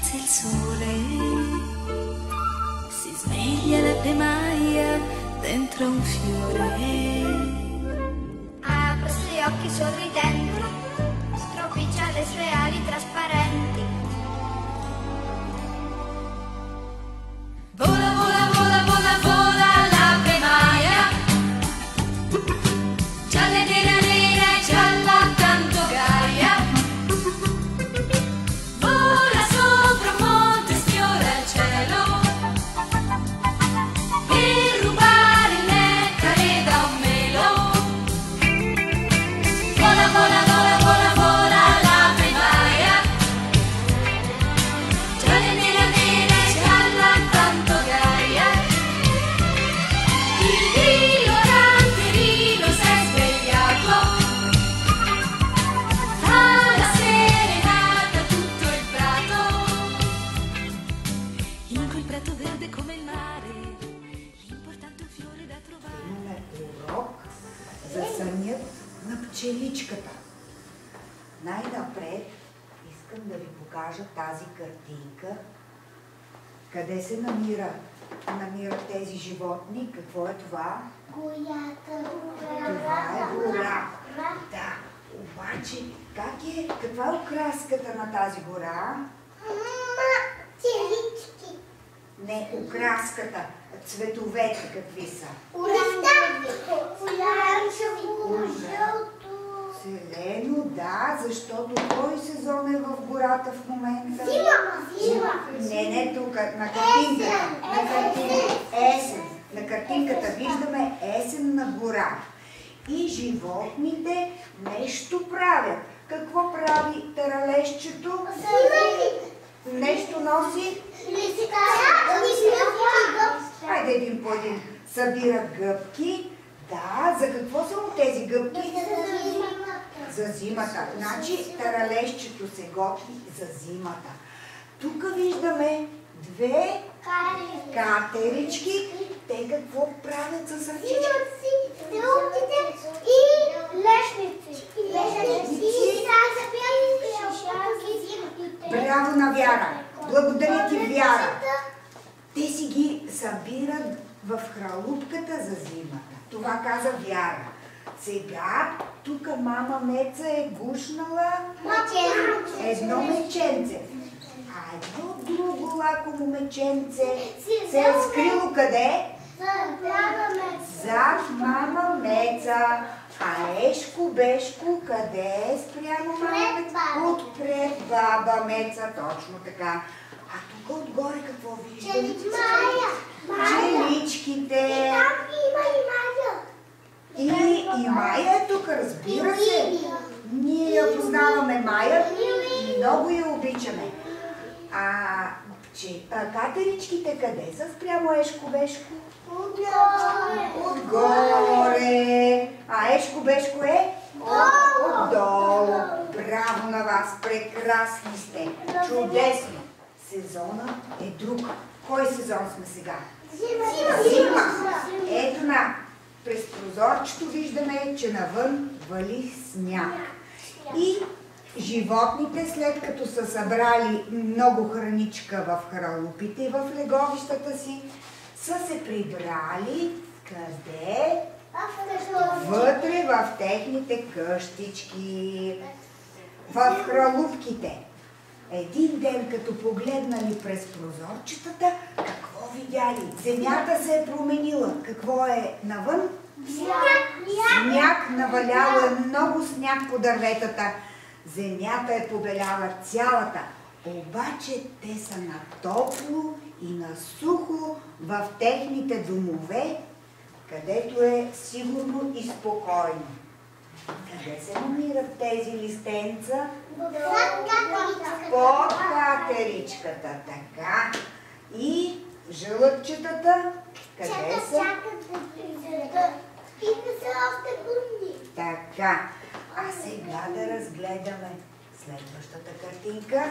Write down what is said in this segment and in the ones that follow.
spezza il sole, si sveglia la premaia dentro un fiore. Apre i suoi occhi sorridenti, stropiccia le sue ali trasparenti. Vola, vola, vola, vola, vola la premaia, gialla nera nera e gialla tanto gaia. Vola sopra un monte, sfiora il cielo, per rubare il nettare da un melo. Vola, vola, vola, vola, vola la premaia, gialla nera nera e gialla tanto gaia. Il grillo canterino s'è svegliato, fa la serenata tutto il prato. In quel prato verde come il mare, l'importante è un fiore da trovare. Имаме урок за сънят на пчеличката. Най-напред искам да ви покажа тази картинка. Къде се намират тези животни? Какво е това? Горята. Това е гора. Да, обаче каква е окраската на тази гора? Пчелички. Не, окраската, цветовете какви са? Оранжево, жълто. Зелено, да, защото кой сезон е в гората в момента? Зима. Не, тук, на картинката. Есен. На картинката виждаме есенна гора. И животните нещо правят. Какво прави таралежчето? Нещо носи? Хайде един по един. Събира гъбки. Да, за какво са му тези гъбки? За зимата. Значи таралежчето се готви за зимата. Тук виждаме две катерички. Те какво правят с ръчички? И лешници. Браво на Вяра! Благодаря ти, Вяра! Те си ги събират в хралупката за зимата. Това каза Вяра. Сега тук мама Меца е гушнала едно меченце. А едно друго лакомо меченце се е скрило къде? Зад мама Меца. А Ешко Бешко къде е спрямо мама Меца? Отпред баба Меца, точно така. А тук отгоре какво виждаме? Пчеличките. И Майя е тук, разбира се. Ние я познаваме Майя и много я обичаме. Катеричките къде са спрямо Ешко Бешко? Отгоре. А Ешко Бешко е? Отдолу. Браво на вас, прекрасни сте. Чудесно. Сезона е друг. Кой сезон сме сега? Зима. Ето през прозорчето виждаме, че навън вали сняг. И животните, след като са събрали много храничка в хралупите и в леговищата си, са се прибрали къде? Вътре в техните къщички, в хралупките. Един ден, като погледнали през прозорчетата, какво видяли? Земята се е променила. Какво е навън? Сняг. Наваляло е много сняг по дърветата. Земята е побеляла цялата. Обаче те са на топло и на сухо в техните домове, където е сигурно и спокойно. Къде се намират тези листенца? Под катеричката, така. И жълъдчетата, къде са? Така. А сега да разгледаме следващата картинка.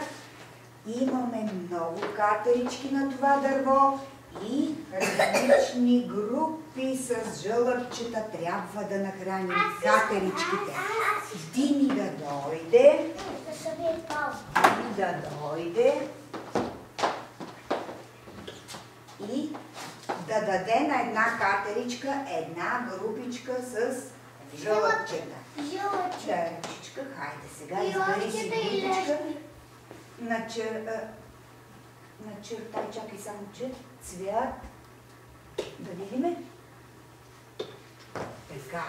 Имаме много катерички на това дърво и различни групи с жълъбчета трябва да нахраним катеричките. Дими да дойде. даде на една катеричка една групичка с жълъчета. Жълъчичка, хайде сега избери си групичка. Начертай, чакай само, че цвят. Да видиме. Така.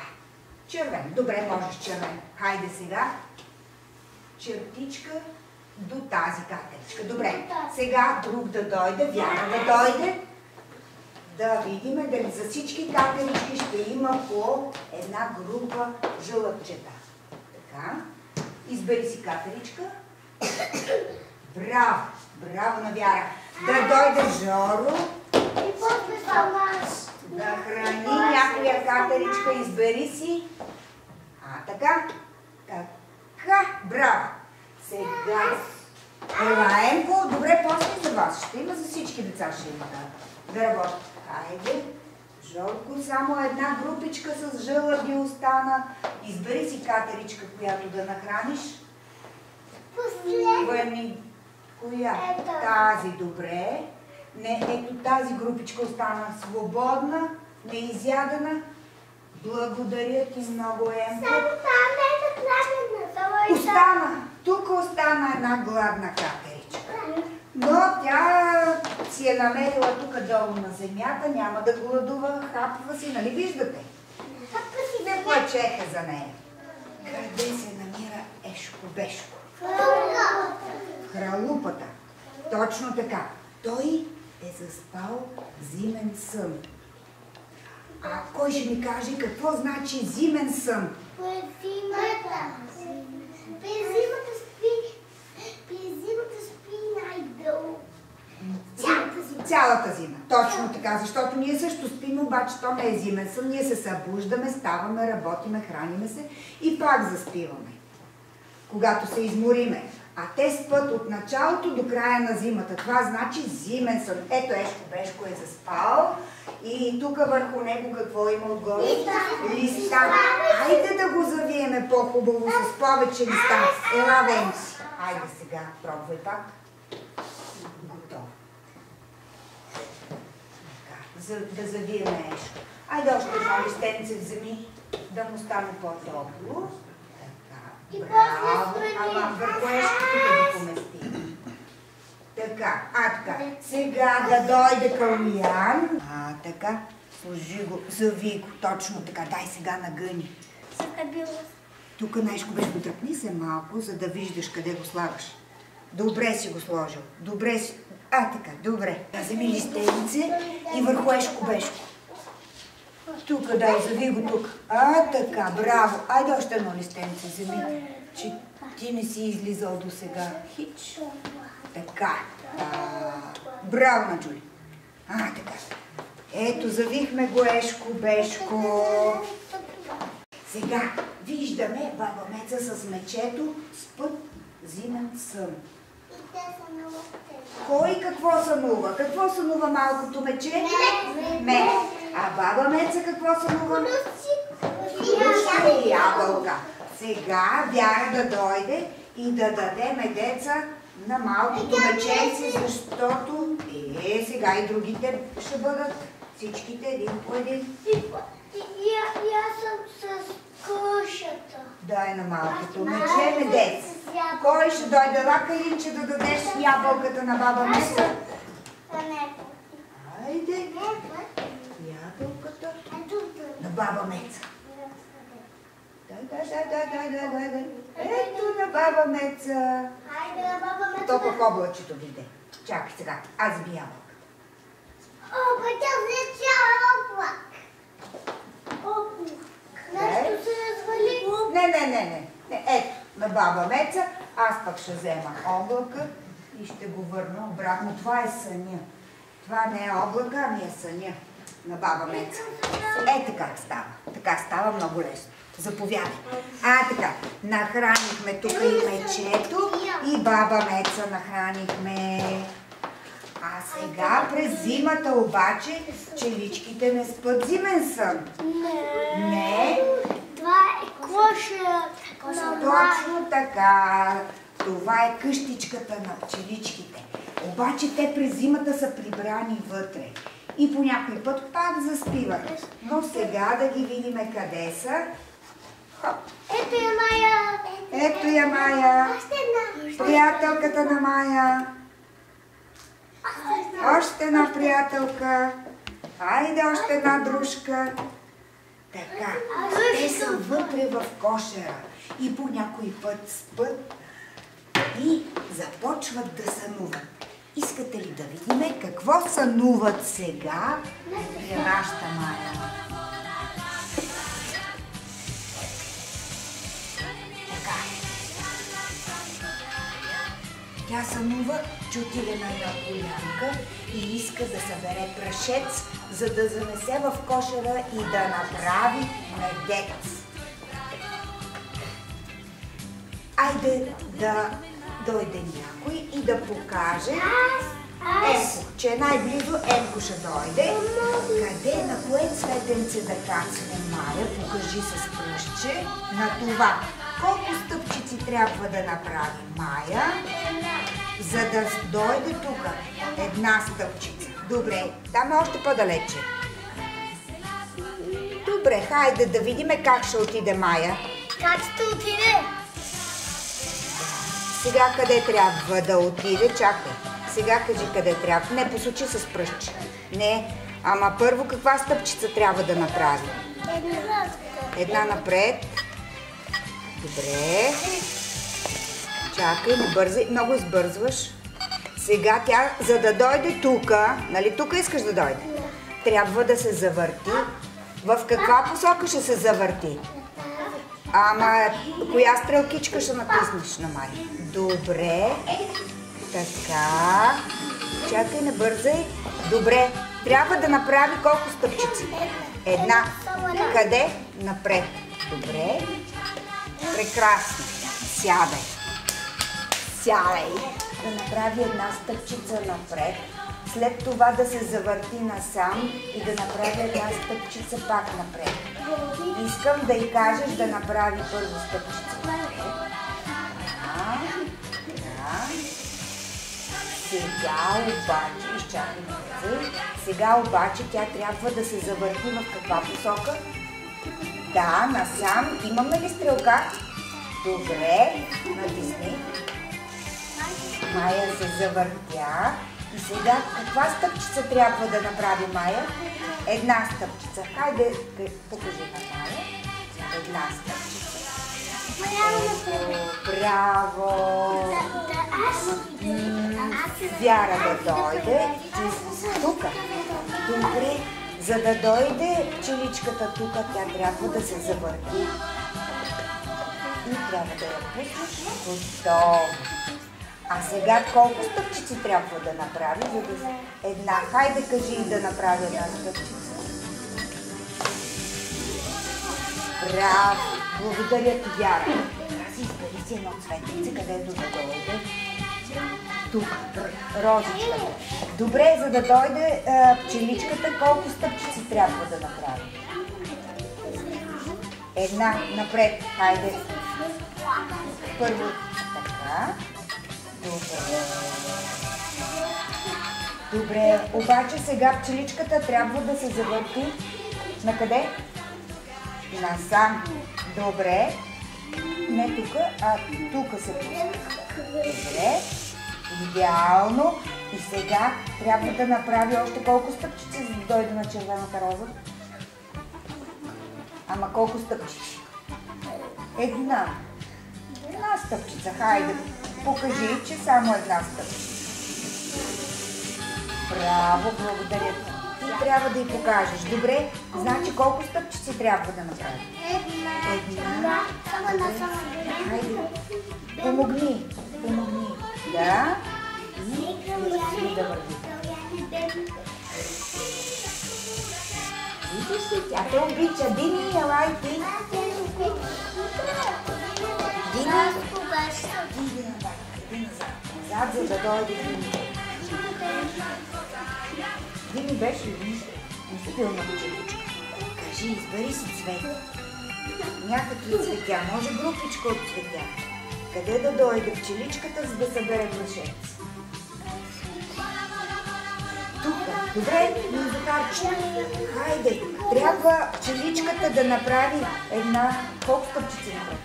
Червен. Добре, можеш червен. Хайде сега. Чертичка до тази катеричка. Добре. Сега друг да дойде, Вяра да дойде. Да видиме дали за всички катерички ще има по една група жълъчета. Така. Избери си катеричка. Браво! Браво на Вяра! Да дойде Жоро. И после съм аз. Да храни някоя катеричка. Избери си. Така. Така. Браво! Сега. Емко. Добре, после за вас. Ще има за всички деца. Ще има да работят. Хайде. Жорко, само една групичка с жълъби остана. Избери си катеричка, която да нахраниш. Коя? Тази, добре. Не, ето тази групичка остана свободна, неизядена. Благодаря ти много, Емко. Само там е накладена. Остана. Тук остана една гладна катеричка. Но тя си е намерила тук долу на земята, няма да гладува, хапва си, нали виждате? Не плачеха за нея. Къде се намира Ешко-Бешко? В хралупата. Точно така. Той е заспал зимен сън. А кой ще ми каже какво значи зимен сън? Зимата спи най-дълго. Цялата зима. Точно така, защото ние също спим, обаче то не е зимен сън. Ние се събуждаме, ставаме, работиме, храниме се и пак заспиваме, когато се измориме. А те спят от началото до края на зимата. Това значи зимен сън. Ето Ешко-Бешко е заспал и тук върху него какво има отгоре? Листа. Хайде да го завиеме по-хубаво с повече листа. Ела, Венци. Хайде сега, пробвай пак. Готово. Да завиеме Ешко. Айде още едно листенце вземи, да му стане по-топло. Браво! Ама върху Ешкото да го помести. Така, така. Сега да дойде Калмиян. Така. Сложи го, зави го, точно така. Дай сега нагъни. Тук на Ешко-Бешко дръпни се малко, за да виждаш къде го слагаш. Добре си го сложил. Добре си. Така, добре. Вземи листенице и върху Ешко-Бешко. Тук, дай, зави го тук. Така, браво. Айде още едно листенце вземи, че ти не си излизал до сега. Хич. Така. Браво на Джули. Така. Ето, завихме го Ешко-Бешко. Сега виждаме баба Меца с мечето спът зимен сън. Кой какво сънува? Какво сънува малкото мече? Меч. А баба Меца какво сънува? Крушка и ябълка. Сега Вяра да дойде и да даде медеца на малкото меченце, защото сега и другите ще бъдат всичките един по един. И аз съм с кушата. Дай на малкото мече медец. Кой ще дойде, Лакалинче, да дадеш ябълката на баба Меца? Айде. Ябълката на баба Меца. Дай. Ето на баба Меца. Хайде на баба Меца. То по облачето виде. Чакай сега, аз би ябълка. Тя взе цял облак. Нещо се развали. Не. Ето, на баба Меца, аз пък ще взема облака и ще го върна обратно. Това е съня. Това не е облака, ами е съня на баба Меца. Така става. Така става много лесно. Заповядай. Така, нахранихме тук и мечето и баба Меца нахранихме. А сега през зимата обаче пчеличките не спят зимен сън. Не. Това е кошата. Точно така. Това е къщичката на пчеличките. Обаче те през зимата са прибрани вътре. И по някой път пак заспиват. Но сега да ги видим къде са. Хоп. Ето я Майя. Ето я Майя. Още една. Приятелката на Майя. Още една приятелка. Айде, още една дружка. Така, те са вътре в кошера и по някой път спът и започват да сънуват. Искате ли да видим какво сънуват сега при нашата Майя? Така. Тя сънува, че отиде на една полянка и иска да събере прашец, за да занесе в кошера и да направи медец. Айде да дойде някой и да покаже Енко, че е най-близо. Енко ще дойде. Къде, на кое цветенце да кацне Майя? Покажи с пръстче. На това. Колко стъпчици трябва да направи Майя, за да дойде тук? Една стъпчица. Добре, там е още по-далече. Добре, хайде да видим как ще отиде Майя. Как ще отиде? Сега къде трябва да отиде? Чакай. Сега кажи къде трябва. Не, посочи с пръстче. Не, ама първо каква стъпчица трябва да направи? Една напред. Добре. Чакай, не бързай. Много избързваш. Сега тя, за да дойде тук, нали тук искаш да дойде? Трябва да се завърти. В каква посока ще се завърти? Ама коя стрелкичка ще натиснеш на Майя? Добре. Така. Чакай, не бързай. Добре. Трябва да направи колко стъпчици? Една. Къде? Напред. Добре. Прекрасно. Сядай. Сядай. Да направи една стъпчица напред. След това да се завърти насам и да направи една стъпчица пак напред. Искам да й кажеш да направи първо стъпчица напред. Сега обаче, изчакай бързо, сега обаче тя трябва да се завърти в каква посока? Да, насам. Имаме ли стрелка? Добре, натисни. Майя се завъртя. И сега каква стъпчица трябва да направи Майя? Една стъпчица. Хайде, покажи на Майя. Една стъпчица. Браво! Вяра да дойде. Тук. Добре. За да дойде пчеличката тук, тя трябва да се завърти. И трябва да я пуснеш. Готово. А сега колко стъпчици трябва да направи, за да се... Една. Хайде кажи и да направи една стъпчица. Браво! Благодаря ти, Вяра. Аз избери си едно цветнице, където да дойде. Тук, розичката. Добре, за да дойде пчеличката, колко стъпчици трябва да направи? Една. Напред. Хайде. Първо. Така. Добре. Добре, обаче сега пчеличката трябва да се завърти. Накъде? Насам. Добре. Не тук, а тук се пуска. Добре. Идеално. И сега трябва да направи още колко стъпчици, за да дойде на червената роза? Ама колко стъпчици? Една. Една стъпчица. Хайде. Покажи, че само една стъпчица. Браво, благодаря ти. Ти трябва да й покажеш. Добре, значи колко стъпчици трябва да направи? Една. Хайде. Помогни. Помогни. Да. И да върви. Виждаш ли, тя те обича. Дини, елай ти. Иди назад, за да дойде Дини. Дини беше ли? Не си бил на пчеличка. Кажи, избери си цвета. Някакви цветя, може групичка от цветя. Къде да дойде пчеличката, за да събере прашец? тук. Добре, Захарче? Хайде, трябва пчеличката да направи една... Колко стъпчици напред?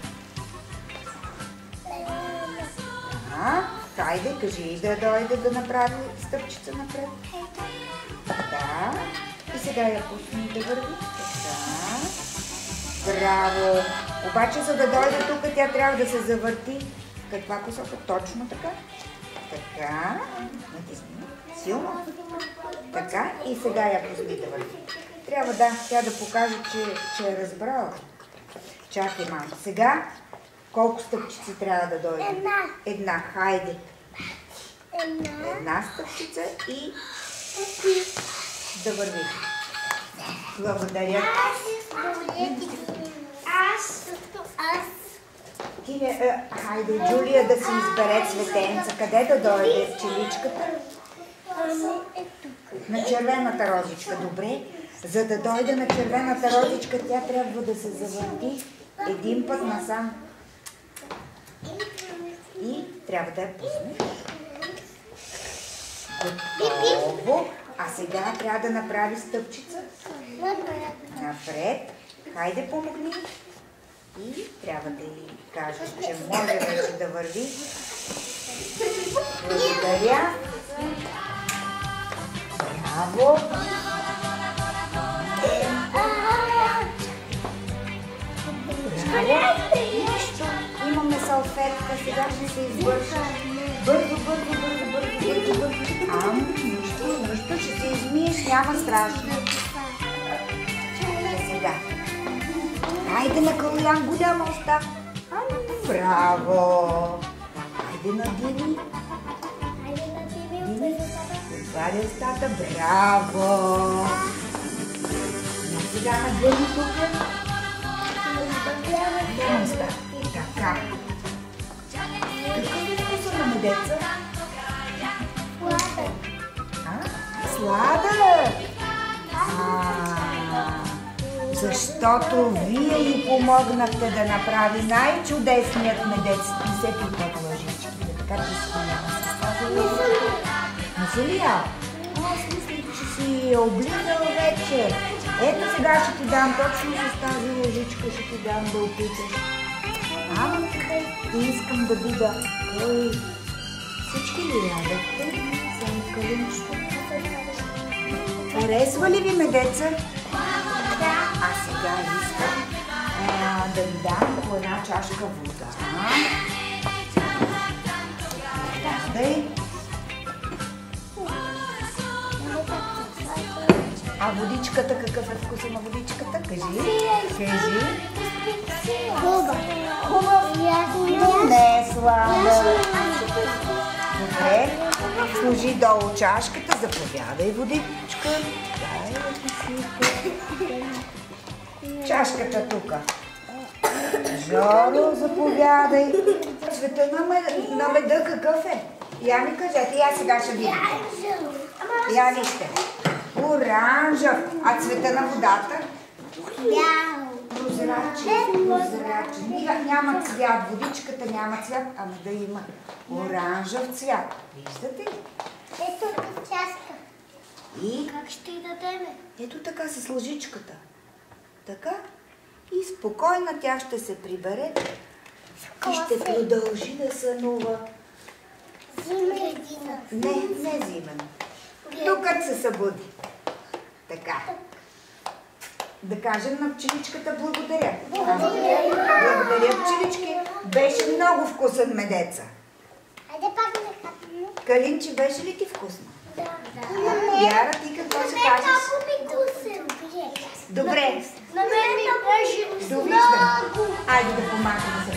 Хайде, кажи и да дойде да направи стъпчица напред. Да. И сега я пусни да върви. Така. Браво! Обаче, за да дойде тук, тя трябва да се завърти. В каква посока? Точно така. Така. Натисни. Силно. Така. И сега я пусни да върви. Трябва тя да покаже, че е разбрала. Чакай малко. Сега колко стъпчици трябва да дойде? Една. Хайде. Една стъпчица и да върви. Благодаря. Хайде, Джулия, да си избере цветенца. Къде да дойде пчеличката? На червената розичка. Добре. За да дойде на червената розичка, тя трябва да се завърти един път насам. И трябва да я пуснеш. Готово. А сега трябва да направи стъпчица. Напред. Хайде, помогни. И трябва да й кажеш, че може вече да върви. Благодаря. Браво. Браво. Нищо. Имаме салфетка. Сега ще се избърша. Бързо. Нищо. Ще се измиеш. Няма страшно. Сега. Хайде на Калуян, голяма уста. Браво. Хайде на Дини. Отваря устата. Браво. Сега на Дини тук. Голяма уста. Така. Какъв е вкуса на медеца? Сладък. Защото вие ѝ помогнахте да направи най-чудесният медец. Не се пипат лъжичките, така че си няма с тази лъжичка. Не си ли я? Аз мислих, че си я облизала вече. Ето сега ще ти дам точно с тази лъжичка, ще ти дам да опиташ. И искам да видя. Всички ли ядахте? Само калинчето. Харесва ли ви медеца? А сега искам да ви дам по една чашка вода. Дай. А водичката, какъв е вкуса на водичката? Кажи. Хубав. Но не е сладък. Добре. Сложи долу чашката, заповядай водичка. Чашката тук. Жоро, заповядай. Цвета на меда какъв е? Я ми кажете, я сега ще видим. Я вижте. Оранжев. А цвета на водата? Прозрачен. Няма цвят. Водичката няма цвят, ама да има оранжев цвят. Виждате ли? Ето чашка. И как ще й дадем? Ето така с лъжичката. Така. И спокойно тя ще се прибере и ще продължи да сънува. Зимен. Не зимен. Докато се събуди. Така. Да кажем на пчеличката благодаря. Благодаря, пчелички. Беше много вкусен медеца. Айде пак да хапнем. Калинче, беше ли ти вкусно? Да. Яра, ти какво ще кажеш? Добре. Добре. На мен ми беше Довиждане. Айде да помагаме за